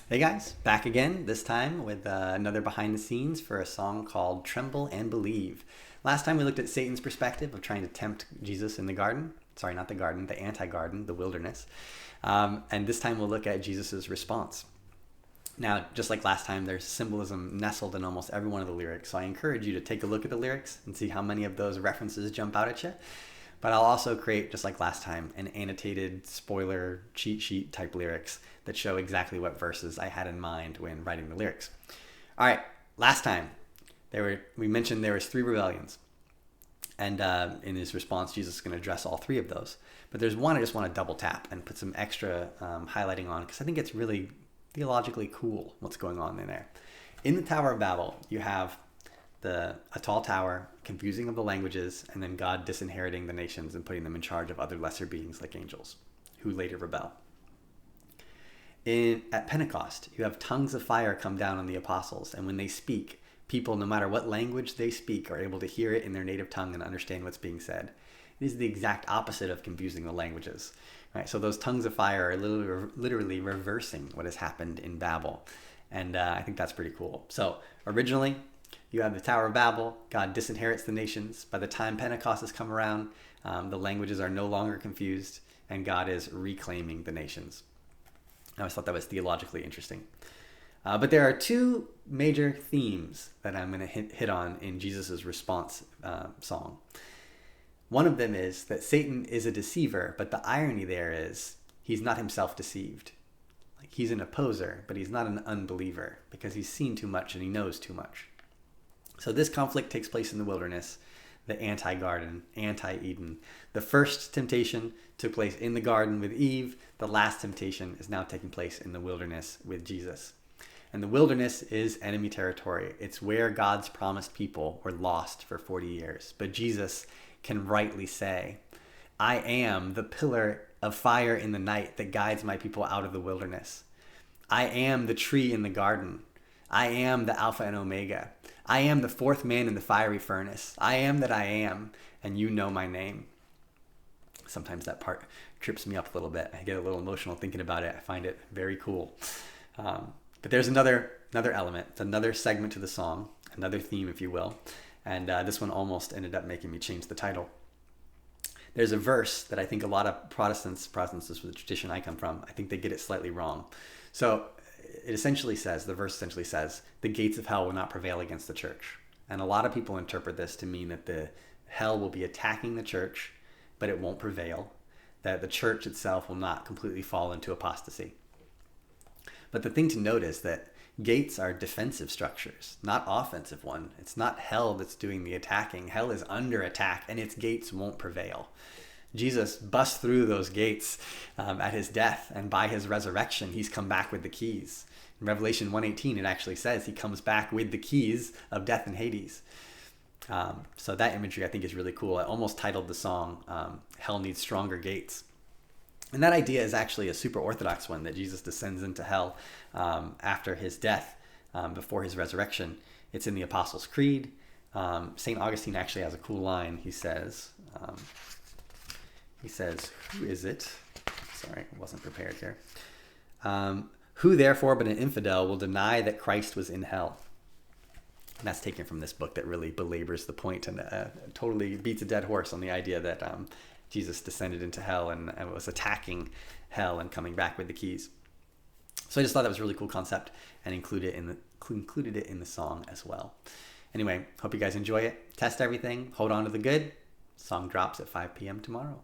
Hey guys, back again, this time with another behind the scenes for a song called Tremble and Believe. Last time we looked at Satan's perspective of trying to tempt Jesus in the garden. Sorry, not the garden, the anti-garden, the wilderness. And this time we'll look at Jesus' response. Now, just like last time, there's symbolism nestled in almost every one of the lyrics. So I encourage you to take a look at the lyrics and see how many of those references jump out at you. But I'll also create, just like last time, an annotated spoiler cheat sheet type lyrics that show exactly what verses I had in mind when writing the lyrics. All right, last time we mentioned there was 3 rebellions. And in his response, Jesus is going to address all 3 of those. But there's one I just want to double tap and put some extra highlighting on because I think it's really theologically cool what's going on in there. In the Tower of Babel, you have a tall tower, confusing of the languages, and then God disinheriting the nations and putting them in charge of other lesser beings like angels, who later rebel. At Pentecost, you have tongues of fire come down on the apostles, and when they speak, people, no matter what language they speak, are able to hear it in their native tongue and understand what's being said. It is the exact opposite of confusing the languages. Right? So those tongues of fire are literally reversing what has happened in Babel, and I think that's pretty cool. So originally, you have the Tower of Babel. God disinherits the nations. By the time Pentecost has come around, the languages are no longer confused, and God is reclaiming the nations. I always thought that was theologically interesting. But there are 2 major themes that I'm going to hit on in Jesus' response song. One of them is that Satan is a deceiver, but the irony there is he's not himself deceived. Like, he's an opposer, but he's not an unbeliever because he's seen too much and he knows too much. So this conflict takes place in the wilderness, the anti-garden, anti-Eden. The first temptation took place in the garden with Eve. The last temptation is now taking place in the wilderness with Jesus. And the wilderness is enemy territory. It's where God's promised people were lost for 40 years. But Jesus can rightly say, I am the pillar of fire in the night that guides my people out of the wilderness. I am the tree in the garden. I am the Alpha and Omega. I am the 4th man in the fiery furnace. I am that I am, and you know my name. Sometimes that part trips me up a little bit. I get a little emotional thinking about it. I find it very cool. But there's another element, another segment to the song, another theme, if you will. And this one almost ended up making me change the title. There's a verse that I think a lot of Protestants is the tradition I come from, I think they get it slightly wrong. So the verse essentially says, the gates of hell will not prevail against the church. And a lot of people interpret this to mean that the hell will be attacking the church, but it won't prevail, that the church itself will not completely fall into apostasy. But the thing to note is that gates are defensive structures, not offensive one. It's not hell that's doing the attacking. Hell is under attack, and its gates won't prevail. Jesus busts through those gates at his death, and by his resurrection, he's come back with the keys. In Revelation 1:18, it actually says he comes back with the keys of death and Hades. So that imagery I think is really cool. I almost titled the song, Hell Needs Stronger Gates. And that idea is actually a super orthodox one, that Jesus descends into hell after his death, before his resurrection. It's in the Apostles' Creed. St. Augustine actually has a cool line. He says, who is it? Sorry, I wasn't prepared here. Who therefore but an infidel will deny that Christ was in hell? And that's taken from this book that really belabors the point and totally beats a dead horse on the idea that Jesus descended into hell and was attacking hell and coming back with the keys. So I just thought that was a really cool concept and included it in the song as well. Anyway, hope you guys enjoy it. Test everything. Hold on to the good. Song drops at 5 p.m. tomorrow.